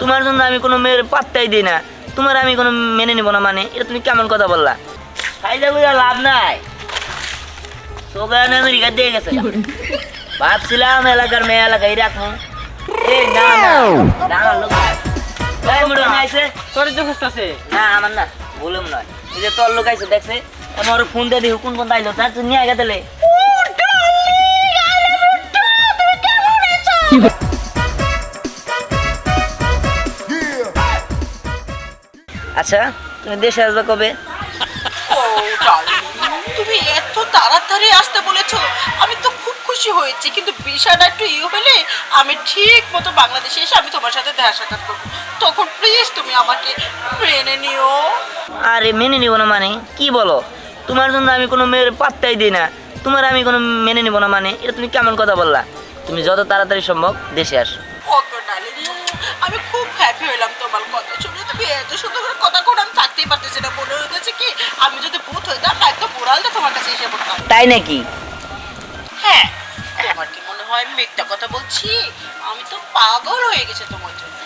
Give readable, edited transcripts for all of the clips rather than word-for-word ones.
তোমার জন্য আমি কোনো মেয়ের পাত্তাই দিই না, তোমার আমি কোনো মেনে নিব না, মানে এটা তুমি কেমন কথা বললা? খাইলে বুঝা লাভ নাই, সোগান আমেরিকা দিয়ে গেছে। ভাবছিলাম এলাকার মেয়ে এলাকায় রাখবো, এই না না না লোক এই মোড়ে আইছে তোর যে খুঁজতাছে না আমার না বললাম নয়, এই যে তোর লোক আইছে দেখছে, আমার ফোন দিয়ে দেখো কোন কোন আইলো, তার নিয়ে আগে দিলে। আচ্ছা তুমি দেশে আসবে কবে? ও ডার্লিং, তুমি এত তাড়াতাড়ি আসতে বলেছো, আমি তো খুব খুশি হয়েছি, কিন্তু বিষয়টা একটু হলে আমি ঠিক মতো বাংলাদেশে এসে আমি তোমার সাথে দেখা সাক্ষাৎ করবো, তখন প্লিজ তুমি আমাকে মেনে নিও। আরে মেনে নিব না মানে কি বলো? তোমার জন্য আমি কোনো মেয়ের পাত্তাই দিই না, তোমার আমি কোনো মেনে নিব না, মানে এটা তুমি কেমন কথা বললা? তুমি যত তাড়াতাড়ি সম্ভব দেশে আসো। ওকে ডার্লিং, আমি খুব হ্যাপি হলাম তোমার কথা শুনে, তুমি এত সুন্দর করে কথা করে আমি থাকতেই পারতেছি না, মনে হয়েছে কি আমি যদি ভূত হইতাম একদম বোড়ালটা তোমার কাছে এসে পড়তাম। তাই নাকি? হ্যাঁ, তোমার কি মনে হয় আমি মিথ্যা কথা বলছি? আমি তো পাগল হয়ে গেছে তোমার জন্য।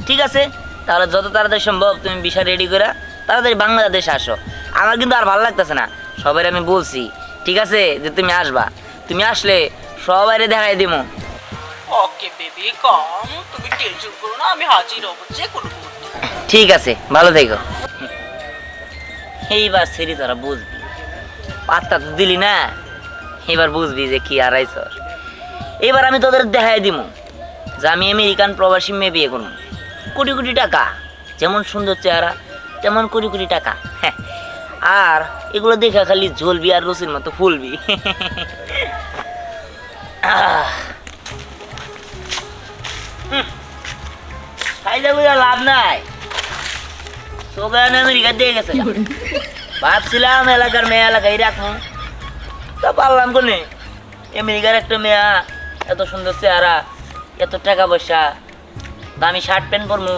ঠিক আছে, তাহলে যত তাড়াতাড়ি সম্ভব তুমি ভিসা রেডি করে তাড়াতাড়ি বাংলাদেশে আসো। আমার কিন্তু আর ভালো লাগতেছে না, সবাই আমি বলছি ঠিক আছে যে তুমি আসবা, তুমি আসলে সবাইরে দেখাই দিব। ওকে বেবি কম, তুমি টেনশন করো না, আমি হাজির হব যে কোনো মুহূর্তে। ঠিক আছে, ভালো থেকো। এইবার সেরি তোরা বুঝবি, পাত্তা তো দিলি না, এবার বুঝবি যে কি আর আইসর। এবার আমি তোদের দেখাই দিব যে আমি আমেরিকান প্রবাসী মেয়ে বিয়ে করবো, কোটি কোটি টাকা, যেমন সুন্দর চেহারা তেমন কোটি কোটি টাকা। হ্যাঁ, আর এগুলো দেখা খালি ঝলবি আর রসির মতো ফুলবি। খাইলে বুঝা লাভ নাই, সোগান আমেরিকা দিয়ে গেছে। ভাবছিলাম এলাকার মেয়ে এলাকায় রাখবো, তা পারলাম কোনে। আমেরিকার একটা মেয়া, এত সুন্দর চেহারা, এত টাকা পয়সা, দামি শার্ট প্যান্ট পরমু,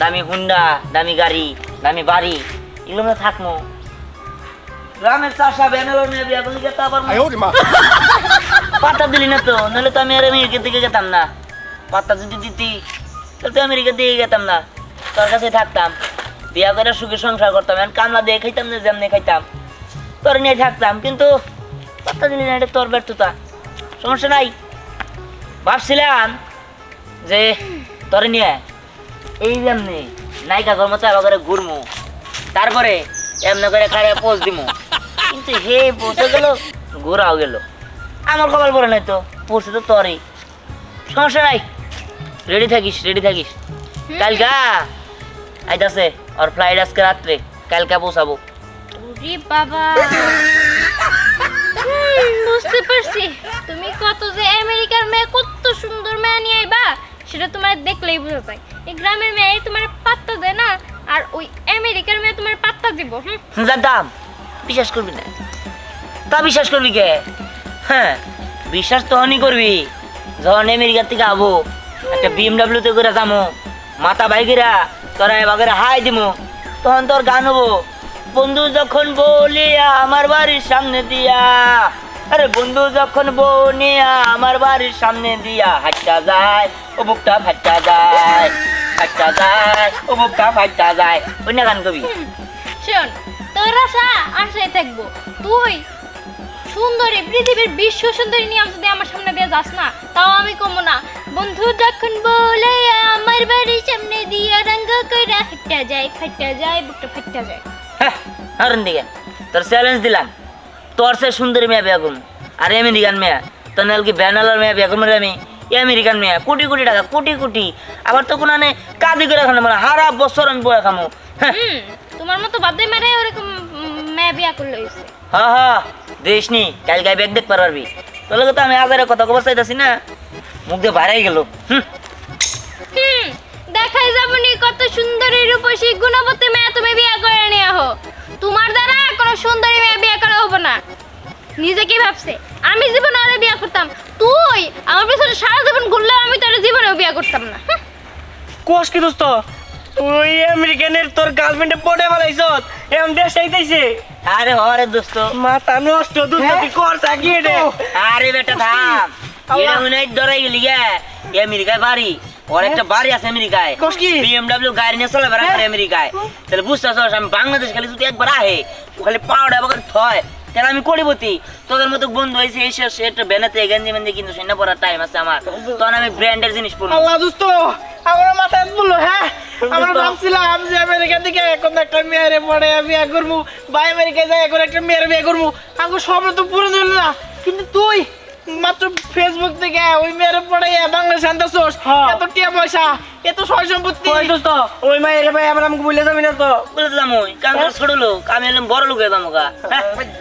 দামি হুন্ডা, দামি গাড়ি, দামি বাড়ি, এগুলো আমরা থাকবো। গ্রামের চাষা ব্যাঙ্গালোর মেয়ে বিয়া করলে যেতে পারবো। পাত্তা দিলি না তো, নাহলে তো আমি আর আমেরিকার দিকে যেতাম না। পাত্তা যদি দিতি তাহলে তো আমেরিকার দিকে যেতাম না, তোর কাছে থাকতাম, বিয়া করে সুখে সংসার করতাম, এখন কামলা দিয়ে খাইতাম না, যেমনি খাইতাম তোর নিয়ে থাকতাম। কিন্তু পাত্তা দিলি না, এটা তোর ব্যর্থতা, সমস্যা নাই। ভাবছিলাম যে তোর নিয়ে এই যেমনি নায়িকা কর্মচারী করে ঘুরমু, তারপরে এমনি করে কারে পোজ দিমু, কিন্তু হে পৌঁছে গেল, ঘোরাও গেল, আমার কপাল পরে নাই তো, পড়ছে তো তোরই। সমস্যা নাই, রেডি থাকিস, রেডি থাকিস। কালকা আইতাছে আর ফ্লাইট আজকে রাত্রে, কালকা পৌঁছাবো। ওরে বাবা, বুঝতে পারছি তুমি কত যে আমেরিকার মেয়ে, কত সুন্দর মেয়ে নিয়ে আইবা, সেটা তোমার দেখলেই বোঝা যায়। এই গ্রামের মেয়ে তোমার পাত্তা দেয় না, আর ওই আমেরিকার মেয়ে তোমার পাত্তা দিব। জানতাম বিশ্বাস করবি না, তা বিশ্বাস করবি কে? হ্যাঁ, বিশ্বাস তখনই করবি যখন আমেরিকার থেকে আবো, একটা BMW তে করে যাবো, মাথা বাইকেরা তোরা এবার হাই দিমু, তখন তোর গান হবো, বন্ধু যখন বলিয়া আমার বাড়ির সামনে দিয়া, আরে বন্ধু যখন বনিয়া আমার বাড়ির সামনে দিয়া, হাঁটটা যায় ও বুকটা ফাটটা যায়, হাঁটটা যায় ও বুকটা ফাটটা যায়, ওই না গান কবি। শোন, তোর আশা আশায় থাকবো, তুই সুন্দরী, পৃথিবীর বিশ্ব সুন্দরী নিয়ে যদি আমার সামনে দিয়ে যাস না, তাও আমি কমবো না। বন্ধু যখন বলে আমার বাড়ির সামনে দিয়া, রঙ্গ কইরা হাঁটটা যায়, ফাটটা যায়, বুকটা ফাটটা যায়। হ্যাঁ, হারুন দিকে তোর চ্যালেঞ্জ দিলাম, তোর সে সুন্দরী মেয়ে বিয়া করুন, আর আমেরিকান মেয়ে তোর নাকি ব্যানালার মেয়ে বিয়া করবো আমি। আমেরিকান মেয়ে কোটি কোটি টাকা, কোটি কোটি, আবার তো কোনো কাজই করে খানো, মানে হারা বছর আমি বয়ে খামো। হ্যাঁ, তোমার মতো বাদে মারে ওরকম মেয়ে বিয়া করলে হয়েছে। হ্যাঁ হ্যাঁ, দেশ নি কালকে ব্যাগ দেখতে পারবি, তোর তো আমি হাজারের কথা কবার চাইতেছি না, মুখ দিয়ে বাইরে গেল। দেখাই যাবনি কত সুন্দরী রূপসী গুণবতী মেয়ে তুমি বিয়ে করে নিয়ে আহো, তোমার দ্বারা কোনো সুন্দরী মেয়ে বিয়ে করা হবো না। নিজে কি ভাবছে আমি জীবনে আরে বিয়ে করতাম, তুই আমার পিছনে সারা জীবন ঘুরলেও আমি তোর জীবনেও বিয়ে করতাম না। কোষ কি দোস্ত, তুই আমেরিকানের তোর গার্লফ্রেন্ডে পড়ে ফেলাইছ, এমন দেশ আইতাইছে। আরে হরে দোস্ত, মাথা নষ্ট, দোস্ত তুই কর থাকিয়ে রে। আরে বেটা থাম, এটা মনে হয় ধরাই গেলি গে আমেরিকায় বাড়ি ওর একটা বাড়ি আছে আমেরিকায় কস কি? BMW গাড়ি নিয়ে চলে বেড়া করে আমেরিকায় তাহলে বুঝতেছ আমি বাংলাদেশ খালি যদি একবার আহে ও খালি পাউডার বকর থয় তাহলে আমি করিবতি তোদের মতো বন্ধু হয়েছে এসে সে একটা বেনাতে গেঞ্জি মেঞ্জি কিন্তু সেনা পড়ার টাইম আছে আমার তখন আমি ব্র্যান্ডের জিনিস পরবো আল্লাহ দোস্ত আমার মাথায় বললো হ্যাঁ আমরা ভাবছিলাম যে আমেরিকা থেকে এখন একটা মেয়েরে পড়ে বিয়ে করবো বা আমেরিকায় যাই এখন একটা মেয়ের বিয়ে করবো আমার স্বপ্ন তো পূরণ হলো না কিন্তু তুই মাত্র ফেসবুক থেকে ওই মেয়ের পড়ে বাংলাদেশ আনতেছোস এত টিয়া পয়সা এত সয় সম্পত্তি দোস্ত ওই মায়ের ভাই আমরা আমাকে বলে যাবি না তো বলেছিলাম ওই কাম ছোট লোক আমি এলাম বড় লোক এলাম ওকা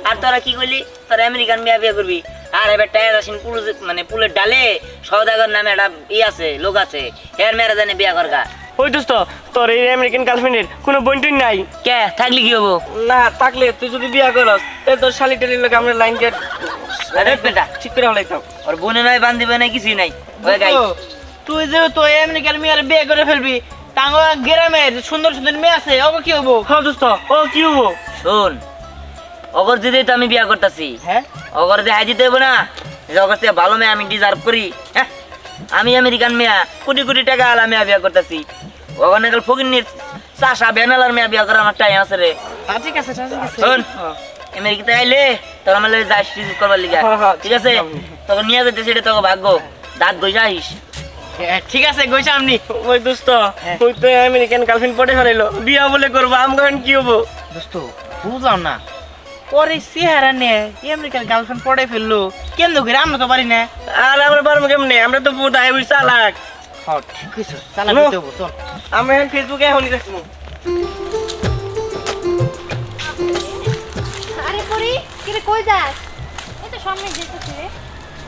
আর তোরা কি করলি তোরা আমেরিকান মেয়ে বিয়ে করবি আর এবার টায়ার আসেন পুল মানে পুলের ডালে সওদাগর নামে একটা আছে লোক আছে এর মেয়েরা জানে বিয়ে করগা ওই দোস্ত তোর এই আমেরিকান গার্লফ্রেন্ডের কোনো বন্ধুই নাই কে থাকলি কি হবো না থাকলে তুই যদি বিয়ে করস তাহলে তোর শালি টেলির লোক আমরা লাইন গেট বেটা ঠিক করে হলাইতাম ওর বোনে নাই বান্ধিবে নাই কিছুই নাই ওই গাই তুই যে তো আমেরিকার মেয়ের বিয়ে করে ফেলবি তাঙ্গ গ্রামের সুন্দর সুন্দর মেয়ে আছে ওকে কি হবো হ্যাঁ দোস্ত ও কি হবো শোন অগর দিদি তো আমি বিয়া করতেছি হ্যাঁ অগর দেখাই দিতে হবো না যে অগর থেকে ভালো মেয়ে আমি ডিজার্ভ করি হ্যাঁ আমি আমেরিকান মেয়া কোটি কোটি টাকা আলা মেয়া বিয়া করতেছি অগর নাকাল ফকিন্নির চাষা বেনালার মেয়া বিয়া করার আমার টাইম আছে রে ঠিক আছে ঠিক আছে শোন আমেরিকাতে আইলে তোর আমার লাগে যাস টিজিট করবার লিগা হ্যাঁ, ঠিক আছে তোকে নিয়ে যেতে সেটা তোকে ভাগ্য দাঁত গই যাইস ঠিক আছে গইছা আমনি ওই দোস্ত ওই তো আমেরিকান গার্লফ্রেন্ড পড়ে ফেলাইলো বিয়া বলে করবো আমগান কি হবো দোস্ত বুঝলাম না পরে চেহারা নে আমেরিকান গার্লফ্রেন্ড পড়ে ফেললো কেমন করে আমরা তো পারি না আর আমরা পারবো কেমনে আমরা তো বহুত আই বুঝ চালাক হ্যাঁ ঠিক আছে চালাক দিতে হবো চল আমরা এখন ফেসবুকে এখনই দেখবো আরে পরি কিরে কই যাস এই তো সামনে যেতেছি রে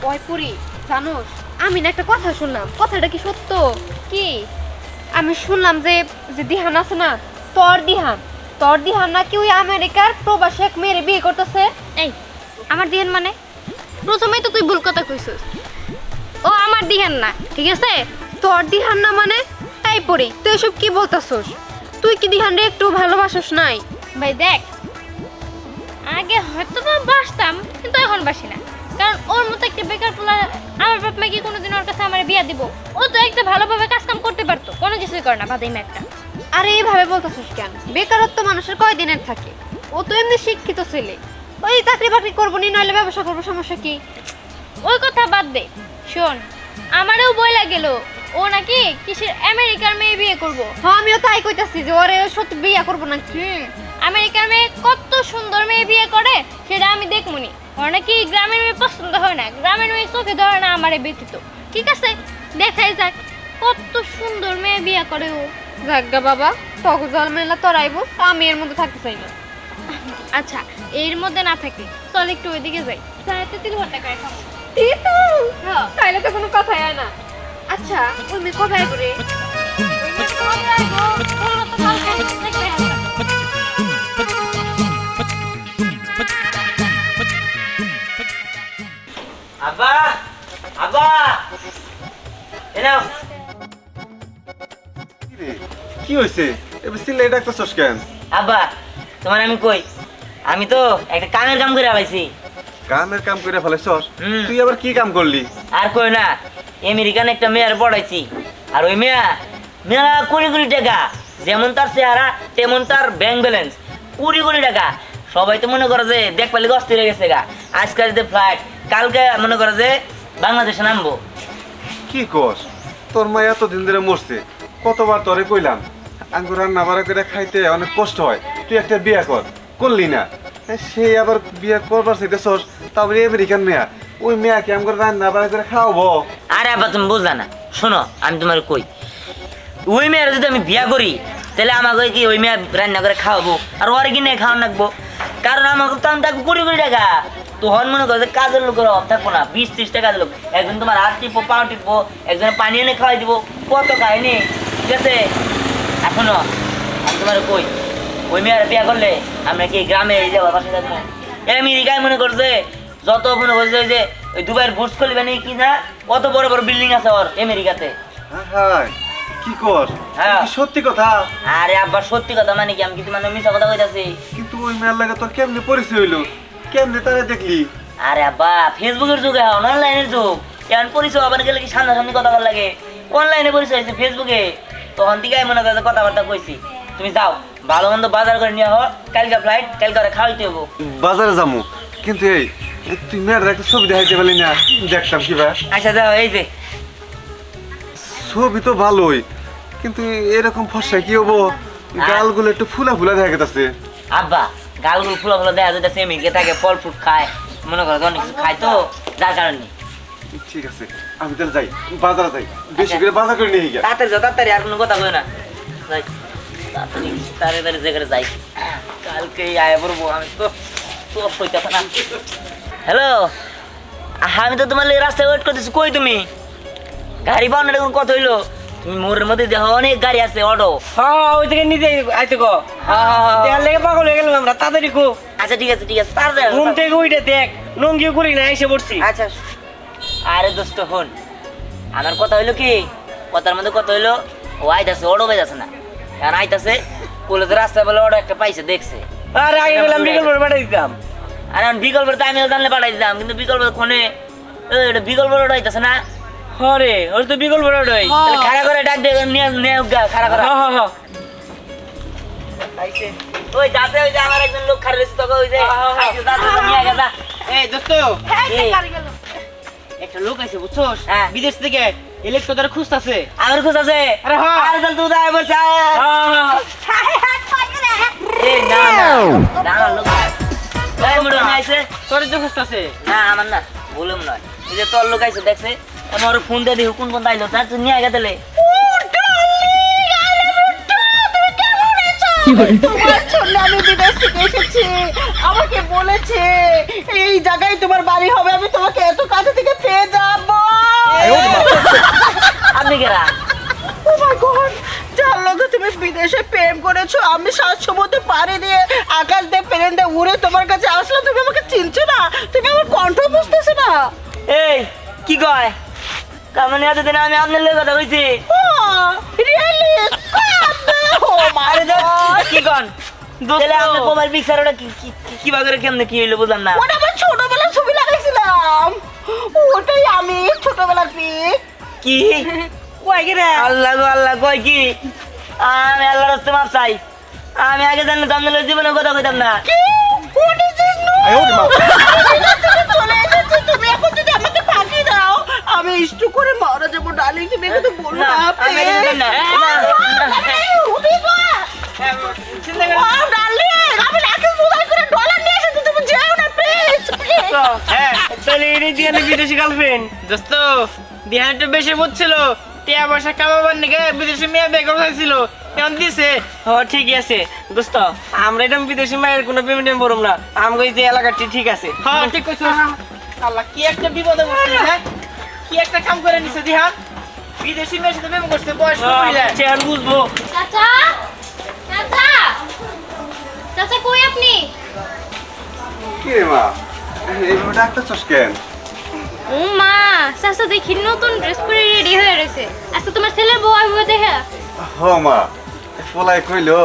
ওই পুরি জানোস আমি না একটা কথা শুনলাম কথাটা কি সত্য কি আমি শুনলাম যে যে দিহান আছে না তোর দিহান নাকি ওই আমেরিকার প্রবাসী এক মেয়ের বিয়ে করতেছে এই আমার দিহান মানে প্রথমেই তো তুই ভুল কথা কইছিস ও আমার দিহান না ঠিক আছে তোর দিহান না মানে তাই পড়ি তুই এসব কি বলতাছস তুই কি দিহান রে একটু ভালোবাসস নাই ভাই দেখ আগে হয়তো বা বাসতাম কিন্তু এখন বাসি না কারণ ওর মতো একটা বেকার পোলা আমার বাপ মা কি কোনোদিন ওর কাছে আমার বিয়া দিব ও তো একটা ভালোভাবে কাজ কাম করতে পারতো কোনো কিছুই করে না বাদাই একটা আরে এইভাবে বলতাছস কেন বেকারত্ব মানুষের কয় দিনের থাকে ও তো এমনি শিক্ষিত ছেলে ওই চাকরি বাকরি করবো নি নইলে ব্যবসা করবো সমস্যা কি ওই কথা বাদ দে শোন আমারও বইলা গেল ও নাকি কিসের আমেরিকার মেয়ে বিয়ে করব হ্যাঁ আমিও তাই কইতাছি যে ওরে সত্যি বিয়ে করবো নাকি আমেরিকার মেয়ে কত সুন্দর মেয়ে বিয়ে করে সেটা আমি দেখমুনি ওর নাকি গ্রামের মেয়ে পছন্দ হয় না গ্রামের মেয়ে চোখে ধরে না আমারে ব্যতীত ঠিক আছে দেখাই যাক কত সুন্দর মেয়ে বিয়ে করে ও জাগা বাবা তক জল মেলা তোরাইবো আমি এর মধ্যে থাকতে চাই না আচ্ছা এর মধ্যে না থাকে চল একটু ওইদিকে যাই তাহলে 3 ঘন্টা করে খাবো হ্যাঁ। তাইলে তো কোনো কথাই হয় না আচ্ছা ওই মেয়ে কবে করে আব্বা আব্বা এনাও কি হয়েছে এবার সিলাই ডাকতেছস কেন? আব্বা তোমার আমি কই আমি তো একটা কামের কাম করে আলাইছি কামের কাম করে ফেলেছস? হুম। তুই আবার কি কাম করলি? আর কই না আমেরিকান একটা মেয়ের পড়াইছি আর ওই মেয়া কোটি কোটি টাকা যেমন তার চেহারা তেমন তার ব্যাংক ব্যালেন্স কোটি কোটি টাকা সবাই তো মনে করে যে দেখ পালি অস্থির হয়ে গেছে গা আজকাল যে ফ্লাইট কালকে মনে করে যে বাংলাদেশে নামবো কি কস? তোর মা এতদিন ধরে মরছে, কতবার তোরে কইলাম আঙ্গুর রান্না বাড়া করে খাইতে অনেক কষ্ট হয়, তুই একটা বিয়ে কর, করলি না। সেই আবার বিয়ে করবার চাইতেছস, তারপরে আমেরিকান মেয়া, ওই মেয়াকে আঙ্গুর রান্না বাড়া করে খাওয়াবো? আরে আব্বা তুমি বুঝলা না শোনো আমি তোমার কই ওই মেয়ের যদি আমি বিয়া করি তাহলে আমাকে কি ওই মেয়ে রান্না করে খাওয়াবো আর ওর কিনে খাওয়ান রাখবো কারণ আমাকে তো আমি থাকবো কোটি কোটি টাকা তখন মনে করো যে কাজের লোকের অভাব থাকবো না 20-30 টাকা লোক একজন তোমার হাত টিপবো পাও টিপবো একজনে পানি এনে খাওয়াই দিব কত খায়নি ঠিক আছে এখনো আমি তোমার কই ওই মেয়ের বিয়া করলে আমরা কি গ্রামে এই যাবো পাশে থাকবো আমেরিকায় মনে করছে যত মনে করছে যে ওই দুবাইয়ের বুর্জ খলিফা নেই কি না কত বড় বড় বিল্ডিং আছে ওর আমেরিকাতে হায় কি কস? হ্যাঁ। কি সত্যি কথা? আরে আব্বা সত্যি কথা মানে কি আমি কিন্তু মানে মিছা কথা কইতাছি কিন্তু ওই মেয়ের লাগে তোর কেমনে পরিচয় হইলো? কেমনে তারে দেখলি? আরে আব্বা ফেসবুকের যুগ এখন অনলাইনের যুগ এখন পরিচয় আবার গেলে কি সামনাসামনি কথা বলা লাগে, অনলাইনে পরিচয় হয়েছে ফেসবুকে, তখন থেকে মনে করো কথাবার্তা কইছি। তুমি যাও ভালো মন্দ বাজার করে নিয়ে হও, কালকে ফ্লাইট, কালকে ওরা খাওয়াইতে হবো। বাজারে যাবো, কিন্তু এই তুই মেয়ের একটা ছবি দেখাইতে পারলি না, দেখতাম কি ভাই। আচ্ছা যাও, এই যে ছবি তো ভালোই, কিন্তু এরকম ফর্সা কি হবো, গালগুলো একটু ফুলা ফুলা দেখা গেছে। আব্বা গালগুলো ফুলা ফুলা দেখা যাচ্ছে, এমনিকে থাকে, ফল ফ্রুট খায়, মনে করো অনেক কিছু খায় তো, যার কারণে। ঠিক আছে, আমি তাহলে যাই, বাজারে যাই, বেশি করে বাজার করে নিয়ে গিয়া। তাড়াতাড়ি যাও, তাড়াতাড়ি, আর কোনো কথা কই না, যাই তাড়াতাড়ি তাড়াতাড়ি জায়গায় যাই, কালকেই আয়া পড়বো আমি তো, তো হইতেছে না। হ্যালো, আমি তো তোমার লেগে রাস্তায় ওয়েট করতেছি, কই তুমি? গাড়ি পাও না, দেখুন কত হইলো? তুমি মোড়ের মধ্যে দেখো অনেক গাড়ি আছে, অটো। হ্যাঁ ওই থেকে নিতে আইতে গো, দেয়ার লেগে পাগল হয়ে গেলাম আমরা, তাড়াতাড়ি গো। আচ্ছা ঠিক আছে, ঠিক আছে, তাড়াতাড়ি। ঘুম থেকে উঠে দেখ, লঙ্গিও করি না, এসে পড়ছি। আচ্ছা, আরে দোস্ত হন, আমার কথা হইলো কি, কথার মধ্যে কথা হইলো, ও আইতাছে, অটো পাইতাছে না, কারণ আইতাছে কলেজের রাস্তায় বলে অটো একটা পাইছে, দেখছে। আরে আগে বললাম বিকেল করে পাঠিয়ে দিতাম। আর এখন বিকল্প তো আমিও জানলে পাঠাই দিতাম, কিন্তু বিকল্প কোনে এটা বিকল্প অটো আইতাছে না। হরে ওর তো বিকল বড় ওটাই। তাহলে খাড়া করে ডাক দিয়ে নিয়ে খাড়া করা। হ্যাঁ হ্যাঁ আইছে ওই যাতে, ওই যে আমার একজন লোক খাড়া রয়েছে, তোকে ওই যে আইছে, যাতে নিয়ে গেছা। এই দোস্ত, এই, একটা লোক আছে বুঝছোস, হ্যাঁ। বিদেশ থেকে ইলেকট্রোদার খুঁজতাছে। আমার খোঁজ আছে। আরে হ্যাঁ। আরে তাহলে তুই যাই বলছে। হ্যাঁ এই না না না না, লোক এই মুড়ো না আইছে। তোর তো খুঁজতাছে। না আমার না, বললাম না, এই যে তোর লোক আইছে দেখছে, আমার ফোন দিয়ে দেখি কোন কোন আইলো, তার তুই নিয়ে গেলে। তোমার জন্য আমি বিদেশ থেকে এসেছি, আমাকে বলেছে এই জায়গায় তোমার বাড়ি হবে, আমি তোমাকে এত কাছে থেকে পেয়ে যাবো। আপনি কেরা? ও মাই গড, যার লগে তুমি বিদেশে প্রেম করেছো, আমি 7 সমুদ্রে পাড়ি দিয়ে আকাশ দিয়ে প্লেন দিয়ে উড়ে তোমার কাছে আসলাম, তুমি আমাকে চিনছো না, তুমি আমার কণ্ঠ বুঝতেছো না। এই কি কয়? তার মানে এতদিন আমি আপনার লোক কথা কইছি। ও রিয়েলি, ও মাই গড, কি কন? তাহলে আপনার মোবাইল পিকচার ওটা কি বাগরে কেমনে কি হইলো বুঝলাম না। ওটা আমার ছোটবেলার ছবি লাগাইছিলাম, ওটাই আমি ছোটবেলার পিক। কি কই গেরে? আল্লাহ গো আল্লাহ, কয় কি? আমি আল্লাহর রাস্তে মাপ চাই, আমি আগে জানলে তো আপনার জীবনে কথা কইতাম না। কি? What is this news? চলে এসেছে, তুমি এখন যদি আমাকে ফাঁকি দাও, আমি ইস্টু করে মারা যাবো ডার্লিং, তুমি একটু বলো না, না আমি এটা জানি না। হ্যাঁ তাহলে এনে দিয়ে বিদেশি গার্লফ্রেন্ড দোস্ত, দিহান একটু বেশি বুঝছিল, টিয়া পয়সা কামাবার নাকি বিদেশি মেয়ে বের করে চাইছিল, এখন দিছে। ও ঠিকই আছে দোস্ত, আমরা এটা বিদেশি মায়ের কোনো পেমেন্ট করব না, আমগো এই যে এলাকাটি ঠিক আছে। হ্যাঁ ঠিক কইছো। আল্লাহ কি একটা বিপদে পড়ছিস, হ্যাঁ কি একটা কাম করে নিছে দিহান, বিদেশি মেয়ের সাথে প্রেম করছে, বয়স কইলা চেহারা বুঝবো। চাচা, চাচা, চাচা কই আপনি? কি রে মা, এইভাবে ডাক্তারছস কেন? ও মা, চাচা দেখি নতুন ড্রেস পরে রেডি হয়ে রয়েছে, আজকে তোমার ছেলের বউ আসবে দেখে। হ মা, পোলাই কইলো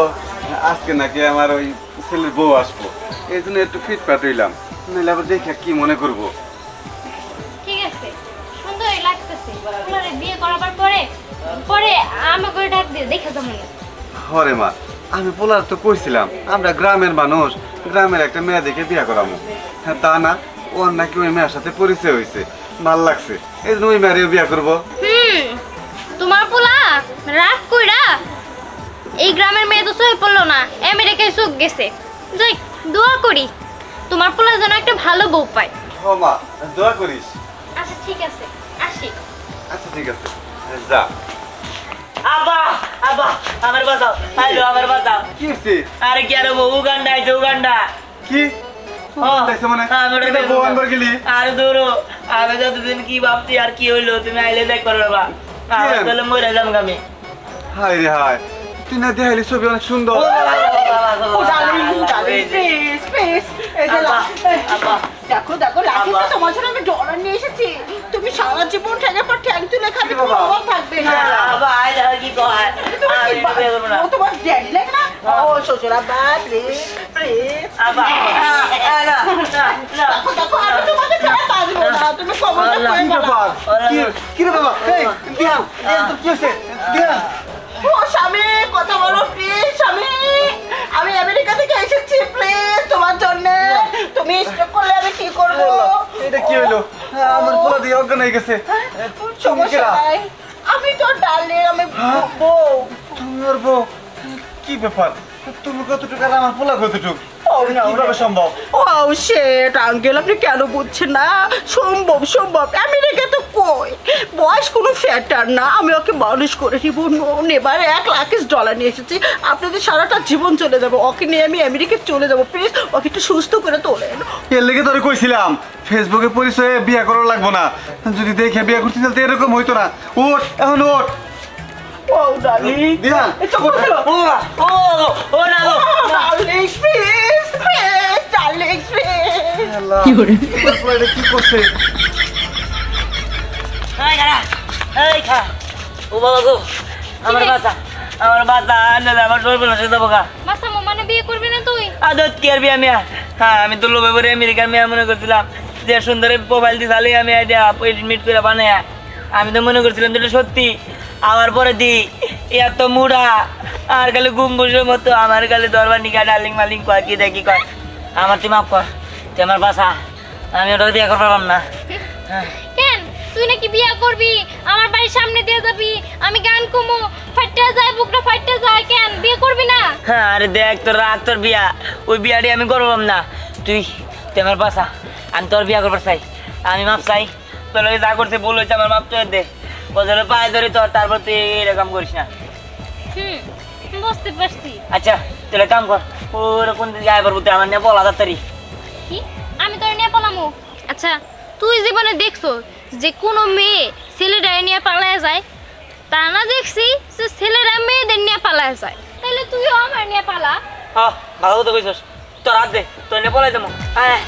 আজকে নাকি আমার ওই ছেলের বউ আসবো, এই জন্য একটু ফিটফাট হইলাম, নইলে আবার দেখে কি মনে করবো। ঠিক আছে, সুন্দরই লাগতেছে, ওনারে বিয়ে করাবার পরে পরে আমাকে ডাক দিয়ে দেখে যাবো। হরে মা, আমি পোলার তো কইছিলাম আমরা গ্রামের মানুষ, গ্রামের একটা মেয়ে দেখে বিয়ে করামো, হ্যাঁ তা না, ওর নাকি ওই মেয়ের সাথে পরিচয় হয়েছে, ভাল লাগছে, এই জন্য ওই মেয়েরও বিয়ে করবো। তোমার পোলা রাগ কইরা এই গ্রামের মেয়ে তো সই পড়লো না, আমেরিকায় চোখ গেছে, যাই দোয়া করি তোমার পোলা যেন একটা ভালো বউ পায়। হ মা, দোয়া করিস। আচ্ছা ঠিক আছে, আসি। আচ্ছা ঠিক আছে, যা। আবা আবা, আমার বাঁচাও, হ্যালো আমার বাঁচাও। কি হচ্ছে? আরে কি আরে উগান্ডা আইছে, উগান্ডা। কি ও, দেখছো মানে আমি ওটা এটা দেখবো। বউ আনবার গেলি? আরে দূরো, আমি যতদিন কি ভাবছি আর কি হইলো, তুমি আইলে দেখ করো বাবা, আমার কেন? তাহলে মরে যাবো আমি। হায় রে হায়, তুই না দেখাইলি ছবি অনেক সুন্দর। ও ডার্লিং, ডার্লিং, প্লিজ প্লিজ, এই যে আব্বা, দেখো দেখো লাঠিটা আব্বা। তোমার জন্য আমি ডলার নিয়ে এসেছি, তুমি সারা জীবন ঠ্যাঙের পর ঠ্যাং তুলে খাবে, কোনো অভাব থাকবে না। আব্বা, আয় দেখো কি কয়। তুমি আমি কি এটা বিয়ে করবো না। ও তোমার ড্যাডি লাগে না? ও শ্বশুর আব্বা, প্লিজ প্লিজ। আব্বা, না, না, না, না। দেখো দেখো, আমি তোমাকে ছাড়া বাঁচবো না, তুমি কবরটা আল্লাহ, করে কি ফেলো। ব্যাপার কি রে বাবা এই দিয়ান দিয়ান তোর কি হচ্ছে দিয়ান ও স্বামী, কথা বলো প্লিজ স্বামী। আমি আমেরিকা থেকে এসেছি, প্লিজ তোমার জন্য। তুমি স্টক করলে আমি কি করবো? এটা কি হইলো আমার পোলা দিয়ে অজ্ঞান হয়ে গেছে সমস্যা নাই, আমি তো ডার্লিং, আমি বউ। তুমি আর বউ কি ব্যাপার তুমি কতটুকু আর আমার পোলা কতটুকু কিভাবে সম্ভব ও শেট আঙ্কেল, আপনি কেন বুঝছেন না? সম্ভব সম্ভব, আমেরিকা তো কই বয়স কোনো ফ্যাক্টর না। আমি ওকে মানুষ করে নিব, এবার $1,00,000 নিয়ে এসেছি। আপনাদের সারাটা জীবন চলে যাবে, ওকে নিয়ে আমি আমেরিকায় চলে যাবো। প্লিজ ওকে একটু সুস্থ করে তোলেন। এর লেগে তোরে কইছিলাম ফেসবুকে পরিচয়ে বিয়ে করা লাগবো না, যদি দেখে বিয়ে করতে তাহলে তো এরকম হইতো না। ওঠ এখন ওঠ ও ডার্লিং, দিয়ান ও ও না গো darling please, please darling please. Allah তোর পোলা এটা কি করছে এই খারা এই খা ও বাবা গো আমার বাচ্চা আমার সর্বনাশে যাবো গা মাসা মানে বিয়ে করবি না তুই? আদত কি আর বিয়া মিয়া হ্যাঁ আমি তো লোভে পরে আমেরিকার মেয়া মনে করছিলাম যে সুন্দর মোবাইল দিয়ে তাহলে আমি মিট করে বানায় আমি তো মনে করছিলাম যেটা সত্যি আমার পরে দি এত মুড়া আর খালি গুম্বুসের মতো আমার খালি দরবার নিকা ডার্লিং মালিং কয় কি দেখি কয় আমার তুই মাফ কর তুই আমার বাসা আমি ওটা বিয়ে করতে পারলাম না কেন তুই নাকি বিয়ে করবি, আমার বাড়ির সামনে দিয়ে যাবি, আমি গান কমু, ফাইটে যায় বুকটা ফাইটে যায়, কেন বিয়ে করবি না? হ্যাঁ আরে দেখ তোর রাগ তোর বিয়া ওই বিয়াটি আমি করবাম না তুই তুই আমার বাসা আমি তোর বিয়া করবার চাই আমি মাপ চাই তোর লগে যা করতে ভুল হয়েছে আমার মাপ তো দে বছরে পায়ে ধরে তোর তারপর তুই এরকম করিস না বুঝতে পারছি। আচ্ছা তাহলে কাম কর ওরকম গায়ে পারবো তুই আমার নিয়ে বলা তাড়াতাড়ি কি আমি তোর নিয়ে পালামু? আচ্ছা তুই জীবনে দেখছো যে কোনো মেয়ে ছেলেরা নিয়ে পালায় যায়? তা না দেখছি যে ছেলেরা মেয়েদের নিয়ে পালায় যায়, তাহলে তুইও আমার নিয়ে পালা। হ্যাঁ ভালো কথা কইছস তোর হাত দে তোর নিয়ে পলাই দেবো হ্যাঁ